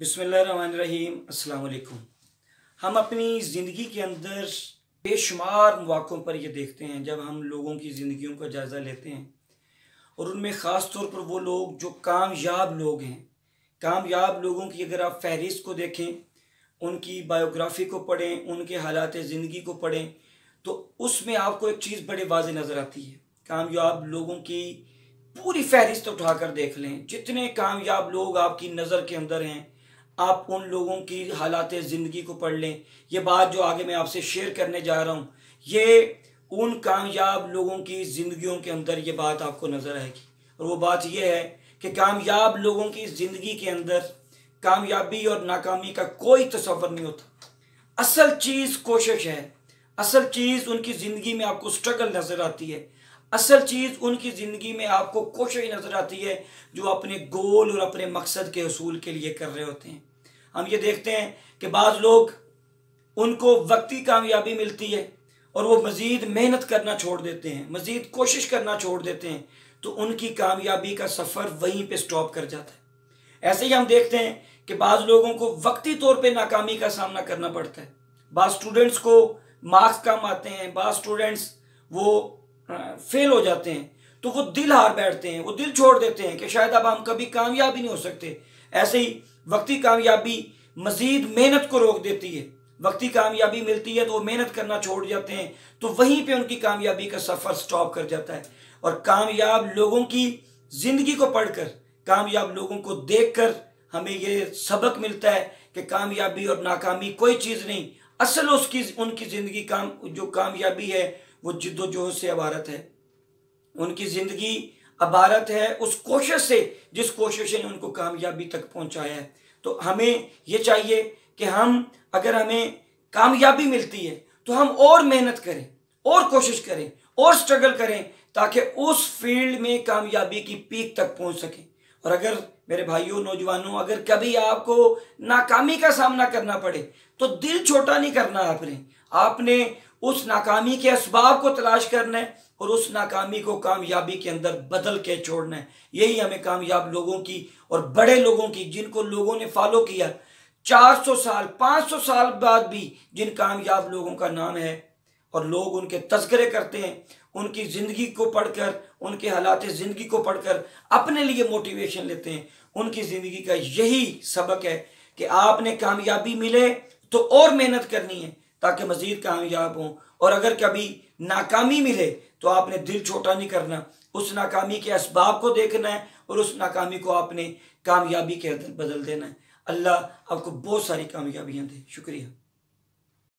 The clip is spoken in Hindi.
बिस्मिल्लाहिर्रहमानिर्रहीम अस्सलाम वालेकुम। हम अपनी ज़िंदगी के अंदर बेशुमार मौक़ों पर ये देखते हैं जब हम लोगों की ज़िंदगियों का जायज़ा लेते हैं और उनमें ख़ास तौर पर वो लोग जो कामयाब लोग हैं, कामयाब लोगों की अगर आप फ़हरिस्त को देखें, उनकी बायोग्राफ़ी को पढ़ें, उनके हालात ज़िंदगी को पढ़ें तो उसमें आपको एक चीज़ बड़े वाज़ेह नज़र आती है। कामयाब लोगों की पूरी फ़हरिस्त उठाकर देख लें, जितने कामयाब लोग आपकी नज़र के अंदर हैं, आप उन लोगों की हालात ज़िंदगी को पढ़ लें। ये बात जो आगे मैं आपसे शेयर करने जा रहा हूँ, ये उन कामयाब लोगों की ज़िंदगियों के अंदर ये बात आपको नज़र आएगी। और वो बात ये है कि कामयाब लोगों की ज़िंदगी के अंदर कामयाबी और नाकामी का कोई तसव्वुर नहीं होता। असल चीज़ कोशिश है, असल चीज़ उनकी ज़िंदगी में आपको स्ट्रगल नज़र आती है, असल चीज़ उनकी ज़िंदगी में आपको कोशिश नज़र आती है जो अपने गोल और अपने मकसद के हसूल के लिए कर रहे होते हैं। हम ये देखते हैं कि बाज़ लोग उनको वक्ती कामयाबी मिलती है और वो मज़ीद मेहनत करना छोड़ देते हैं, मज़ीद कोशिश करना छोड़ देते हैं, तो उनकी कामयाबी का सफ़र वहीं पे स्टॉप कर जाता है। ऐसे ही हम देखते हैं कि बाज़ लोगों को वक्ती तौर पे नाकामी का सामना करना पड़ता है। बाज़ स्टूडेंट्स को मार्क्स कम आते हैं, बाज़ स्टूडेंट्स वो फेल हो जाते हैं, तो वो दिल हार बैठते हैं, वो दिल छोड़ देते हैं कि शायद अब हम कभी कामयाब ही नहीं हो सकते। ऐसे ही वक्ती कामयाबी मज़ीद मेहनत को रोक देती है। वक्ती कामयाबी मिलती है तो वो मेहनत करना छोड़ जाते हैं, तो वहीं पे उनकी कामयाबी का सफ़र स्टॉप कर जाता है। और कामयाब लोगों की ज़िंदगी को पढ़कर, कामयाब लोगों को देखकर हमें ये सबक मिलता है कि कामयाबी और नाकामी कोई चीज़ नहीं, असल उसकी उनकी ज़िंदगी जो कामयाबी है वो जिद्दोजहद से इबारत है। उनकी ज़िंदगी इबारत है उस कोशिश से जिस कोशिश ने उनको कामयाबी तक पहुंचाया है। तो हमें ये चाहिए कि हम अगर हमें कामयाबी मिलती है तो हम और मेहनत करें, और कोशिश करें, और स्ट्रगल करें ताकि उस फील्ड में कामयाबी की पीक तक पहुंच सकें। और अगर मेरे भाइयों, नौजवानों, अगर कभी आपको नाकामी का सामना करना पड़े तो दिल छोटा नहीं करना। आपने उस नाकामी के असबाब को तलाश करना है और उस नाकामी को कामयाबी के अंदर बदल के छोड़ना है। यही हमें कामयाब लोगों की और बड़े लोगों की, जिनको लोगों ने फॉलो किया, 400 साल 500 साल बाद भी जिन कामयाब लोगों का नाम है और लोग उनके तज़किरे करते हैं, उनकी ज़िंदगी को पढ़कर, उनके हालात ज़िंदगी को पढ़कर अपने लिए मोटिवेशन लेते हैं। उनकी ज़िंदगी का यही सबक है कि आपने कामयाबी मिले तो और मेहनत करनी है ताकि मज़ीद कामयाब हों, और अगर कभी नाकामी मिले तो आपने दिल छोटा नहीं करना, उस नाकामी के असबाब को देखना है और उस नाकामी को आपने कामयाबी के अंदर बदल देना है। अल्लाह आपको बहुत सारी कामयाबियाँ दे। शुक्रिया।